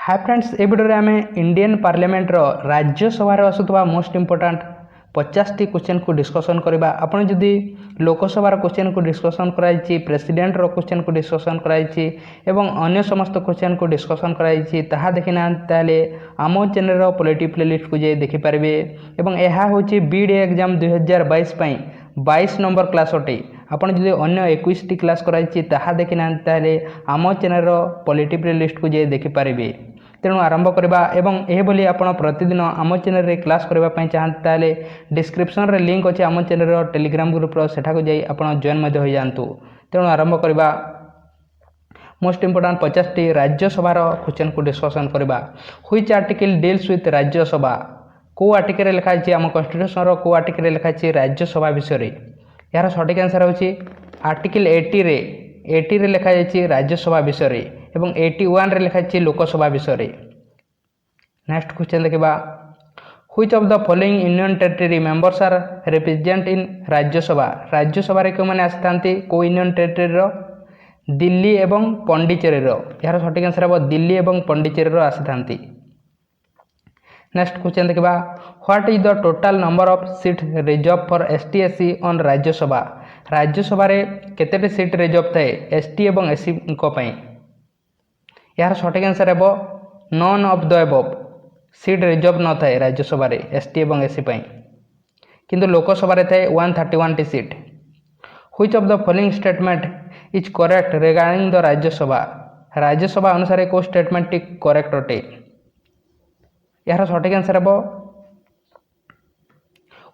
हाय friends ए video आम Indian parliament Rajya Sabha आसूबा मोस्ट इंपोर्टाट 50 टी क्वेश्चन को डिस्कसन करवा। आपड़ जदि लोकसभा क्वेश्चन को डिस्कसन कराई, प्रेसिडेंट क्वेश्चन को डिस्कसन कराई एवं अन्य समस्त क्वेश्चन को डिस्कसन कराई ताहा देखि ना ताले आम चैनल पॉलिटी प्लेलिस्ट को जाई देखि पारिबे। एवं यह होची बीडी एग्जाम 2022 पई 22 नंबर क्लास अटे। आपड़ जदि अन्य 21 टी क्लास कराई ताहा देखि ना ताले आम चैनल पॉलिटी प्लेलिस्ट को जाई देखि पारिबे। तेणु आरंभ करवा एवं यह बोली आपण प्रतिदिन आम चैनल रे क्लास करने चाहते ताले डिस्क्रिप्शन रे लिंक अच्छे आम चैनल टेलीग्राम ग्रुप सेठाको जाई आपण जॉइन मध्य हो जातु। तेणु आरंभ करवा most important 50 T Rajya Sabha question को डिस्कसन करवा। Which article deals with Rajya Sabha, को आर्टिकल लिखाई आम कन्स्टिट्यूशन को आर्टिकल लिखाई राज्यसभा विषय। यार सठिक आंसर होची आर्टिकल 80 रे लिखाई राज्यसभा विषय एवं 81 रे लिखाई लोकसभा विषय। नेक्स्ट क्वेश्चन देखा, which of the following union territory members are represent in Rajya Sabha. Rajya Sabha रे क्यों आसता को यूनियन टेरिटरी दिल्ली एवं पंडिचेरी। यार सठिक आंसर हम दिल्ली एवं पंडिचेरी आसी। नेक्स्ट क्वेश्चन देखा, what is the total number of seat reserve for ST SC on Rajya Sabha. Rajya Sabha रे केतेटी सीट रिजर्व थाए एसटी एवं एससी को पई। यार सठिक आंसर है none of the above, seat reserve न थाए राज्यसभा रे एसटी एवं एससी पई, किंतु लोकसभा रे थाए 131 T seat. Which of the following statement is correct regarding the Rajya Sabha. Rajya Sabha अनुसार को स्टेटमेंट टी करेक्ट अटे। यार सठिक आंसर है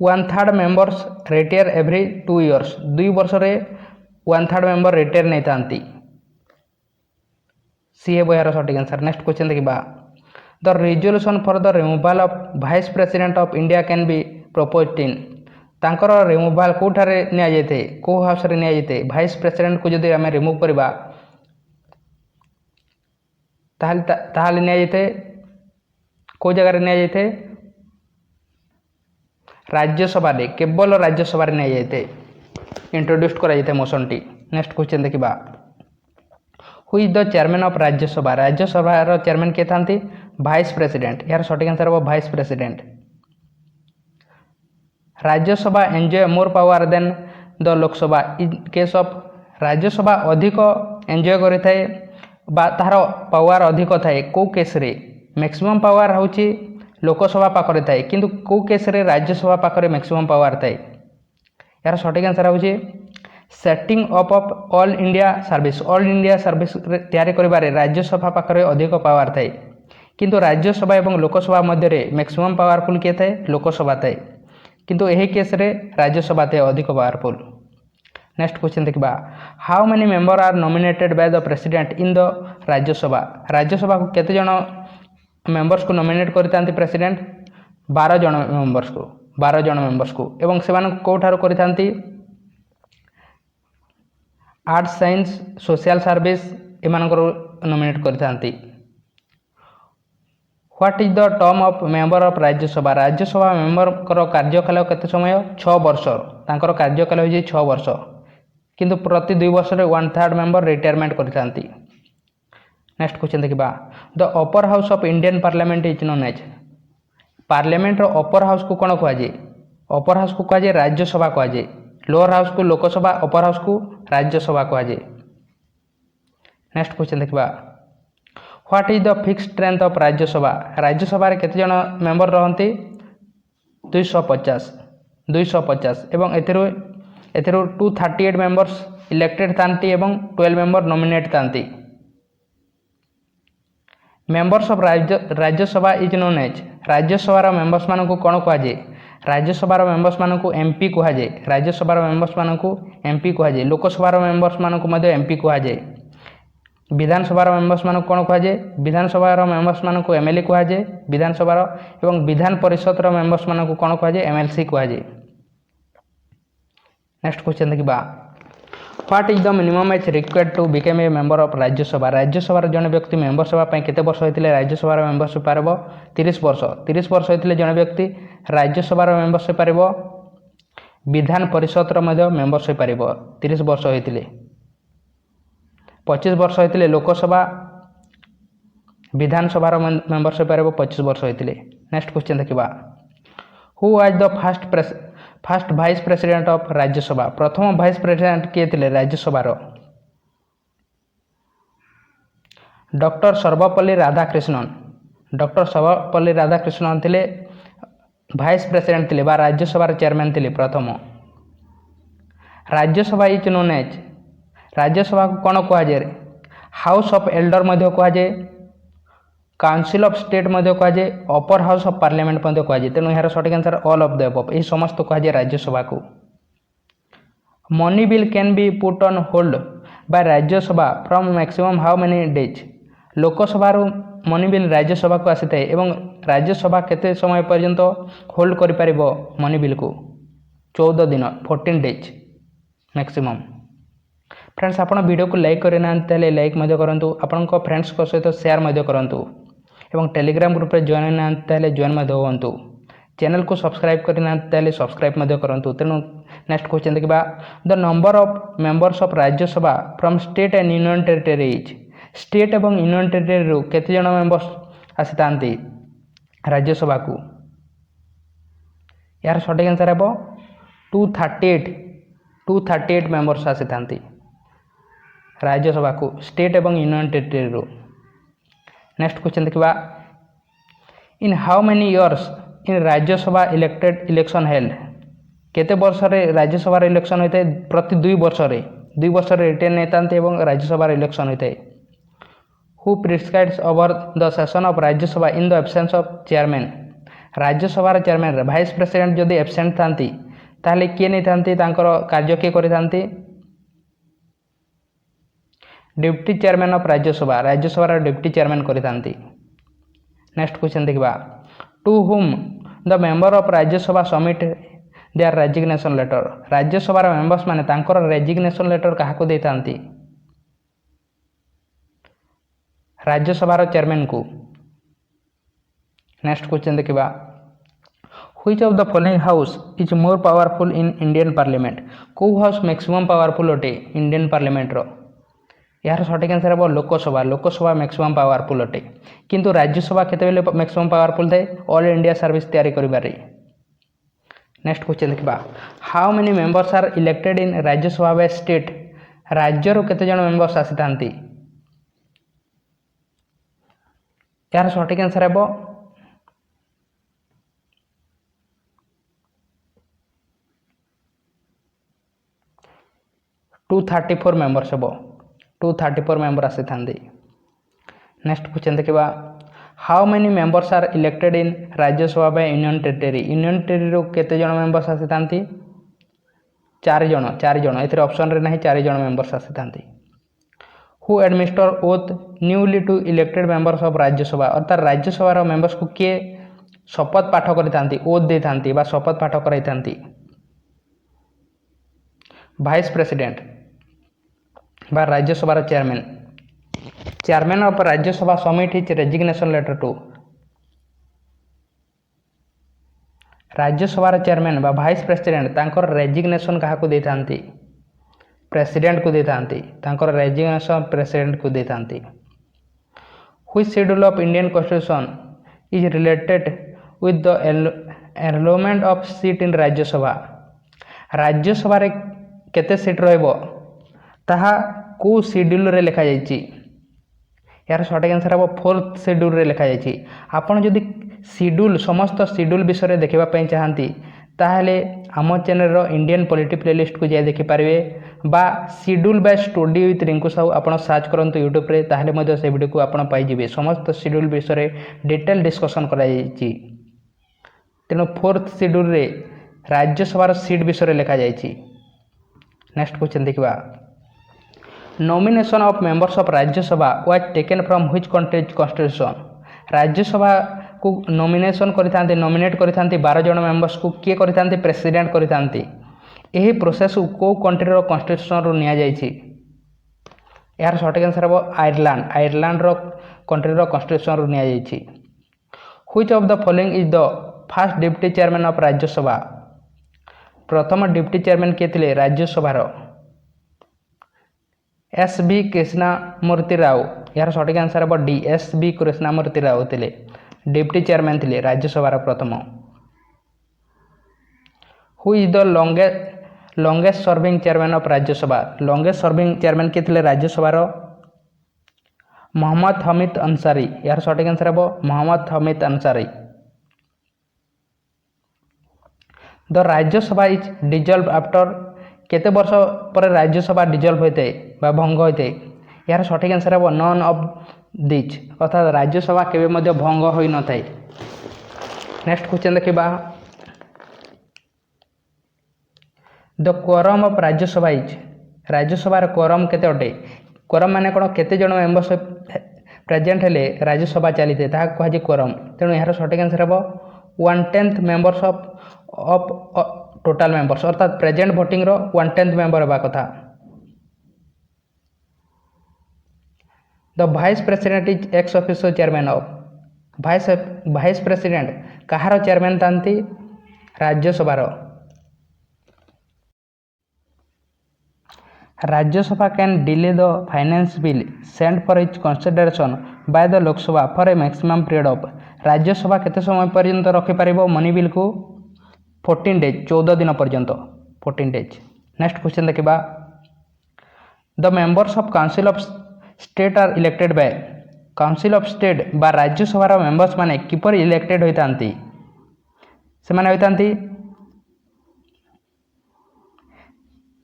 1/3 मेंबर्स रिटायर एवरी 2 इयर्स। 2 वर्ष रे 1/3 मेंबर रिटायर नहीं थांती। सी है यार सठिक आंसर। नेक्स्ट क्वेश्चन देखा, the resolution for the removal of vice president of India can be proposed इन। तांकर रिमूवल कोठारे निया जायते, को हाउस रे निया जायते। वाइस प्रेसिडेंट को जदि आमे रिमूव करबा ताहाले निया जायते को जगह रे निया जायते, राज्यसभा रे, केवल राज्यसभा रे निया जायते, इंट्रोड्यूस करा जायते मोशन टी। नेक्स्ट क्वेश्चन देखा, who is the chairman of Rajya Sabha. Rajya Sabha chairman किए था वाइस प्रेसिडेंट। यार सठिक आंसर वो vice president. Rajya Sabha enjoy more power than the Lok Sabha in case of. Rajya Sabha अधिक एंजॉय करें तार पावर अधिक थाए को केस रे। मैक्सिमम पावर होची लोकसभा पाखरे थाए किंतु को केस रे राज्यसभा पाखरे मैक्सिमम पावर थाए। यार सठिक आंसर होची setting up of all India service. All India service तैयारी करिबारे राज्यसभा पाखरे अधिक पावर थाए किंतु राज्यसभा एवं लोकसभा मध्य मैक्सिमम पावरफुल किए थाए लोकसभा थाए किंतु यही केस रे राज्यसभा थाए अधिक पावरफुल। नेक्स्ट क्वेश्चन देखा, how many member are nominated by the president in the Rajya Sabha. Rajya Sabha को केते जण मेंबर्स को नॉमिनेट करता प्रेसिडेंट। 12 जण मेंबर्स को एवं से कौठार करता आर्ट्स साइंस सोशल सर्विस एमानकर नॉमिनेट करता। What is the term of member of Rajya Sabha. Rajya Sabha member कार्यकाल केते समय 6 वर्ष। तांकर कार्यकाल हो 6 वर्ष किंतु प्रति 2 वर्ष रे 1/3 मेंबर रिटायरमेंट करता। नेक्स्ट क्वेश्चन देखा, the upper house of Indian parliament is known as. Parliament upper house को कौन कहुए। अपर हाउस को कहुए राज्यसभा कहुए। लोअर हाउस को लोकसभा, अपर हाउस को राज्यसभा कहुए। नेक्स्ट क्वेश्चन देखा, what is the fix strength of Rajya Sabha. Rajya Sabha रे केते जण मेंबर रहंती 250 एवं एथिरो 238 मेंबर्स इलेक्टेड थांती एवं 12 मेंबर नॉमिनेट थांती। Members of Rajya Sabha is known as. Rajya Sabha members मान को कौन कहुए। राज्यसभा मेंबर्स मान को एमपी कहुए। राज्यसभा मेंबर्स मान को एमपी कहुए। लोकसभा मेंबर्स मान को एमपी कहुए। विधानसभा मेंबर्स मान कौन कहुए। विधानसभा मेंबर्स मान को एमएलए कहुए। विधानसभा एवं विधान परिषद मेंबर्स मान को कौन कहुए एमएलसी कहुए। नेक्स्ट क्वेश्चन देखा, what is the minimum age required to become a member of Rajya Sabha. Rajya Sabha जन व्यक्ति मेंबरशिप पाई केते वर्ष होइतिले राज्यसभा मेंबरशिप पारबो 30 वर्ष। 30 वर्ष होइतिले जन व्यक्ति राज्यसभा मेंबरशिप पारबो। विधान परिषद मेंबरशिप पारबो 30 वर्ष होइतिले। 25 वर्ष होइतिले लोकसभा विधानसभा मेंबरशिप 25 वर्ष होते। नेक्स्ट क्वेश्चन देखा, who was the first vice president of Rajya Sabha, प्रथम वाइस प्रेसिडेंट किए थे राज्यसभा? डॉक्टर सर्वपल्ली राधाकृष्णन। डॉक्टर सर्वपल्ली राधाकृष्णन थे वाइस प्रेसिडेंट थे बा राज्यसभा चेयरमैन थे प्रथम। Rajya Sabha is known as, Rajya Sabha को कौन कहुए? हाउस ऑफ एल्डर कहुए, काउंसिल ऑफ स्टेट कहुए, अपर हाउस ऑफ पार्लियामेंट कहुए। तेणु यार सठिक answer all of the above, यही समस्त कहुए राज्यसभा को। Money bill can be put on hold by Rajya Sabha from maximum how many days, Lok Sabha money bill Rajya Sabha को आसी थाए एवं राज्यसभा केते समय पर्यंत होल्ड करि परिबो मनी बिल को? 14 दिन, 14 डेज मैक्सिमम। फ्रेंड्स आपण वीडियो को लाइक करे ना ताले लाइक मध्य करंतु, आपण को फ्रेंड्स को सहित शेयर मध्य करंतु एवं टेलीग्राम ग्रुप रे जॉइन ना ताले जॉइन मध्य होंतु। चैनल को सब्सक्राइब करे ना ताले सब्सक्राइब मध्य करंतु। तेणु नेक्स्ट क्वेश्चन देखिबा, the number of members of Rajya Sabha from state and union territory is, state एवं यूनियन टेरिटरी केते जण मेंबर्स आसी तांती राज्यसभा को? यार सठिक आंसर है 238 मेंबर्स आसी थांती राज्यसभा को स्टेट एवं यूनियन टेरिटरी। नेक्स्ट क्वेश्चन देखिबा, in how many years in Rajya Sabha election held, केते वर्ष रे राज्यसभा इलेक्शन होते? प्रति 2 वर्ष रे, 2 वर्ष रे रिटेन नेतांते एवं राज्यसभा इलेक्शन होते। Who prescribes over the session of Rajya Sabha in the absence of chairman, Rajya Sabha chairman vice president जदि एब्सेंट थांती ताहले किए नहीं थांती, तांकर कार्य किए करि थांती? Deputy chairman of Rajya Sabha, Rajya Sabha deputy chairman करि थांती। नेक्स्ट क्वेश्चन देखिबा, to whom the member of Rajya Sabha submit their resignation letter, Rajya Sabha members माने तांकर रेजिग्नेशन लेटर काहाको दे थांती? राज्यसभा चेयरमैन को। नेक्स्ट क्वेश्चन देखिबा, which of the following house is more powerful in Indian parliament, को हाउस मैक्सिमम पावरफुल अटे इंडियन पार्लियामेंट रो? यार सठिक आंसर है लोकसभा, लोकसभा मैक्सिमम पावरफुल अटे, किंतु राज्यसभा केतेबेले मैक्सिमम पावरफुल थाए? ऑल इंडिया सर्विस तैयारी करिबारे। नेक्स्ट क्वेश्चन देखिबा, how many members are elected in Rajya Sabha by state, राज्य रो केते जण मेंबर्स आसी थांती? यार सठिक आंसर है 234 मेंबर्स हे, 234 मेंबर आसी थांती। नेक्स्ट क्वेश्चन देखिबा, how many members are elected in Rajya Sabha by union territory, union territory रो केते जण मेंबर्स आसी थांती? 4 जण, एथिरे ऑप्शन रे नाही 4 जण मेंबर्स आसी थांती। Who administer oath newly to elected members of Rajya Sabha, अर्थात राज्यसभा मेंबर्स को किए शपथ पाठ करि थांती, ओथ दे थांती बा शपथ पाठ कराई थांती? वाइस प्रेसिडेंट बा Rajya Sabha chairman. Chairman of Rajya Sabha submit his resignation letter to, Rajya Sabha chairman बा वाइस प्रेसिडेंट तांकर रेजिग्नेशन काहाको दे थांती? प्रेसिडेंट को दे थांती, तांकर रेजिग्नेशन प्रेसिडेंट को दे थांती। Which schedule of Indian constitution is related with the enrolment of seat in Rajya Sabha, Rajya Sabha रे केते सीट रहइबो ताहा को शेड्यूल रे लिखा जाइछि? यार सठिक आंसर है 4th शेड्यूल रे लिखा जाइछि। आपण जदि शेड्यूल समस्त शेड्यूल विषय देखिबा पई चाहंती ताहले आम चैनल रो इंडियन पॉलिटी प्लेलिस्ट को जाय देखि पारिबे बा schedule bye study with Rinku Sahu आपण सर्च करंतु यूट्यूब रे, ताहले मध्ये से वीडियो को आपण पाई जिवे। समस्त शेड्यूल विषय डिटेल डिस्कशन करा जाइछि। तेनो 4th शेड्यूल रे राज्यसभा सीट विषय लिखा जाइछि। नेक्स्ट क्वेश्चन देखिबा, nomination of members of Rajya Sabha was taken from which country's constitution, Rajya Sabha को नॉमिनेशन करिथांते, नॉमिनेट करिथांते 12 जण मेंबर्स को किए करिथांते? प्रेसिडेंट करिथांते। एही प्रोसेस को कंट्री रो कॉन्स्टिट्यूशन रो निया जाइछि? यार सठिक आंसर है आयरलैंड, आयरलैंड रो कंट्री रो कॉन्स्टिट्यूशन रो निया जाइछि। Which of the following is the first deputy chairman of Rajya Sabha, प्रथम डिप्टी चेयरमैन किए थिले राज्यसभा रो? एस बी कृष्णमूर्ति राव यार सठिक आंसर हम D S B Krishnamurthy Rao थे डिप्टी चेयरमैन थे राज्यसभा प्रथम। Who is the longest serving chairman of Rajya Sabha longest serving chairman किए थे राज्यसभा मोहम्मद हमीद अंसारी यार सठिक आंसर हम Mohammad Hamid Ansari. The Rajya Sabha is dissolve after केते वर्ष पर राज्यसभा डिजल्व होते बा भंग होते यार सठिक आंसर हम नन ऑफ दिज अर्थात राज्यसभा केबे मध्य भंग होई न थाए। नेक्स्ट क्वेश्चन देखिबा the quorum of Rajya Sabha is Rajya Sabha quorum केते अटे क्वोरम माने कोन केते जण मेंबर्स प्रेजेंट हेले राज्यसभा चली थे ताहा कह जे क्वोरम तेणु यार सठिक आंसर हम 1/10 मेंबर्स ऑफ टोटाल मेंबर्स अर्थात प्रेजेंट भोटिंग रो 1/10 मेंबर होगा कथा। The vice president is ex officio chairman of vice president कहार चेयरमैन थांती Rajya Sabha Rajya Sabha can delay the finance bill send for each consideration by the Lok Sabha for a maximum period of Rajya Sabha केते समय पर्यंत रखि पारिबो मनी बिल को 14 डेज 14 दिन पर्यंत 14 डेज। नेक्स्ट क्वेश्चन देखिबा the members of council of state are elected by council of state बा Rajya Sabha members माने किपर इलेक्टेड होइतांती से माने होइतांती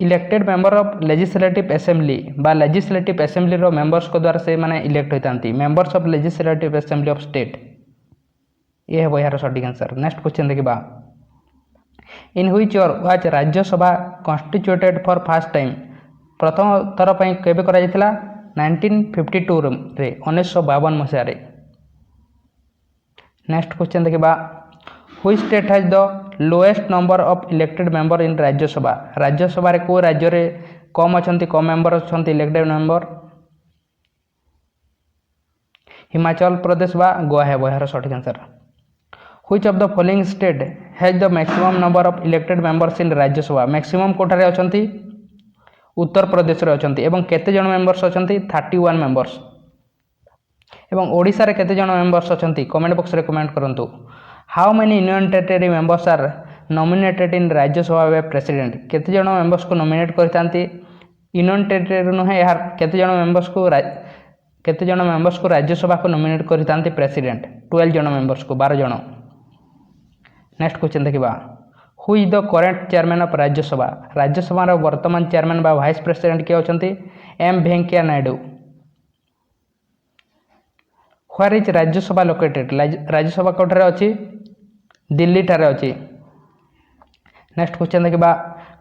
elected member of legislative assembly बा लेजिस्लेटिव असेंबली रो मेंबर्स को द्वारा से माने इलेक्ट होइतांती members of legislative assembly of state ये है यार सठिक आंसर। नेक्स्ट क्वेश्चन देखिबा in which year was Rajya Sabha constituted for first time प्रथम थर पई केबे करा जायतिला 1952 रे 1952 मसिया रे। नेक्स्ट क्वेश्चन देखिबा which state has the lowest number of elected member in Rajya Sabha Rajya Sabha रे को राज्य रे कम अछंती कम मेंबर अछंती इलेक्टेड मेंबर हिमाचल प्रदेश बा गोवा है यार सठिक answer. Which of the following state has the maximum number of elected members in Rajya Sabha maximum कोठारे अछंती उत्तर प्रदेश रे अछंती एवं केते जण मेंबर्स अछंती 31 मेंबर्स एवं ओडिसा रे केते जण मेंबर्स अछंती कमेंट बॉक्स रे कमेंट करंतु। How many union territory members are nominated in Rajya Sabha by president केते जण मेंबर्स को नॉमिनेट करतांती यूनियन टेरिटरी नुहे यार केते जण मेंबर्स को राज्यसभा को नॉमिनेट करतांती प्रेसिडेंट 12 जण मेंबर्स को 12 जण। नेक्स्ट क्वेश्चन देखिबा who is the current chairman of Rajya Sabha Rajya Sabha रो वर्तमान चेयरमैन बा वाइस प्रेसिडेंट के अछंती M Venkaiah Naidu. Where is Rajya Sabha located Rajya Sabha कोठारे अछि दिल्ली ठारे अछि। नेक्स्ट क्वेश्चन देखिबा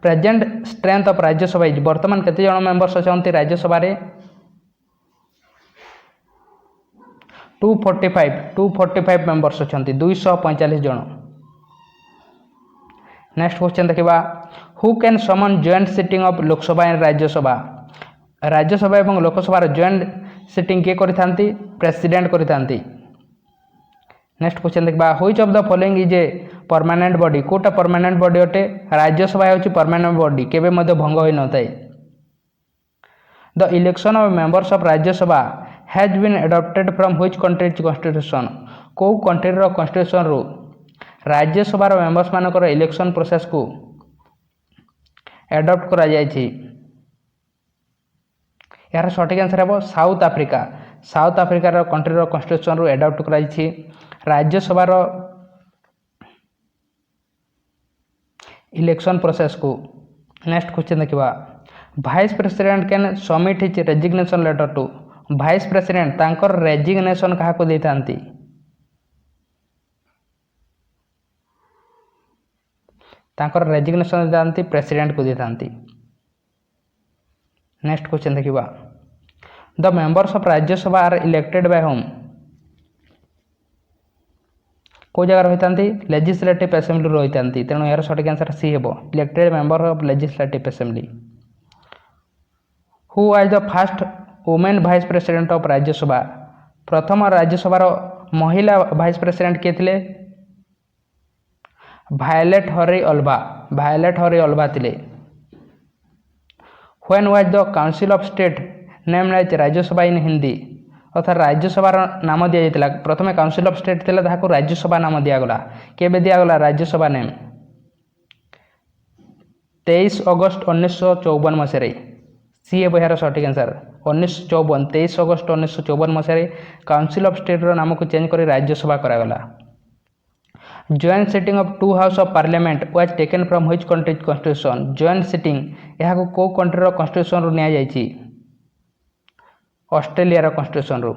present strength of Rajya Sabha is वर्तमान केते जण मेंबर्स अछंती राज्यसभा रे 245 मेंबर्स अछंती 245 जण। नेक्स्ट क्वेश्चन देखिबा who can summon joint sitting of Lok Sabha and Rajya Sabha एवं लोकसभा जॉइंट सिटिंग के करिथांती प्रेसिडेंट करिथांती। नेक्स्ट क्वेश्चन देखिबा which of the following is a permanent body कोटा परमानेंट बॉडी अटे राज्यसभा होची परमानेंट बॉडी केबे मध्ये भंग होई नथाय। The election of members of Rajya Sabha has been adopted from which country's constitution को कंट्री रो कॉन्स्टिट्यूशन रो राज्यसभा रो मेंबर्स मानकर इलेक्शन प्रोसेस को एडॉप्ट करा जाय छी यार सठिक आंसर है साउथ अफ्रीका रो कंट्री रो कॉन्स्टिट्यूशन रो एडॉप्ट करा जाय छी राज्यसभा रो इलेक्शन प्रोसेस को। नेक्स्ट क्वेश्चन देखिबा vice president can submit his resignation letter to vice president तांकर रेजिग्नेशन कहा को देतांती तांकर रेजिग्नेशन देतांती प्रेसिडेंट को देतांती। नेक्स्ट क्वेश्चन देखिबा the members of Rajya Sabha are elected by होम को जगह रहितांती लेजिस्लेटिव असेंबली रहितांती तेणु यार सठिक आंसर सी हेबो elected member of legislative assembly. Who was the first women vice president of Rajya Sabha प्रथम राज्यसभा महिला वाइस प्रेसिडेंट के थिले वायलेट हरी अल्वा थिले। When was the council of state name Rajya Sabha in Hindi अर्थात राज्यसभार नाम दि जाता प्रथम काउंसिल ऑफ स्टेट थिला ताहाको राज्यसभा नाम दिगला केबे दिगला राज्यसभा नेम 23 अगस्त 1954 मसीह सी ए यार सठिक आंसर 1954 23 अगस्त 1954 मसीह काउंसिल ऑफ स्टेट नाम को चेंज कर राज्यसभा करागला। Joint sitting of two house of parliament was taken from which country's constitution joint sitting यह को कंट्रीर कॉन्स्टिट्यूशन रु निया जायछि ऑस्ट्रेलिया कॉन्स्टिट्यूशन रु।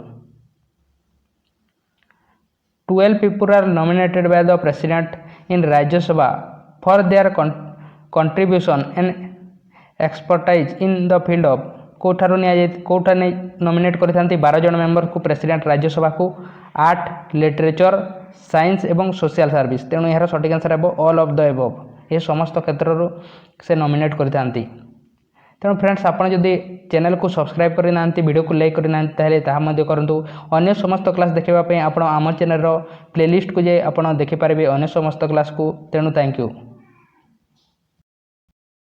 12 people are nominated by the president in Rajya Sabha for their contribution and expertise in the field of कोठारु कोठा nominate करथांती 12 जन member को president Rajya Sabha को art literature science एवं सोशल सर्विस तेणु यार सठिक आंसर हे ऑल ऑफ द एबव ये समस्त क्षेत्र से नॉमिनेट करथांती। तेणु फ्रेंड्स आपन जदि चैनल को सब्सक्राइब करि नांती वीडियो को लाइक करि नांती ताहेले ताहा मध्ये करंतु अन्य समस्त क्लास देखिबा पई आपण आम चैनल रो प्लेलिस्ट को जे आपण देखि पारबे अन्य समस्त क्लास को। तेणु थैंक यू।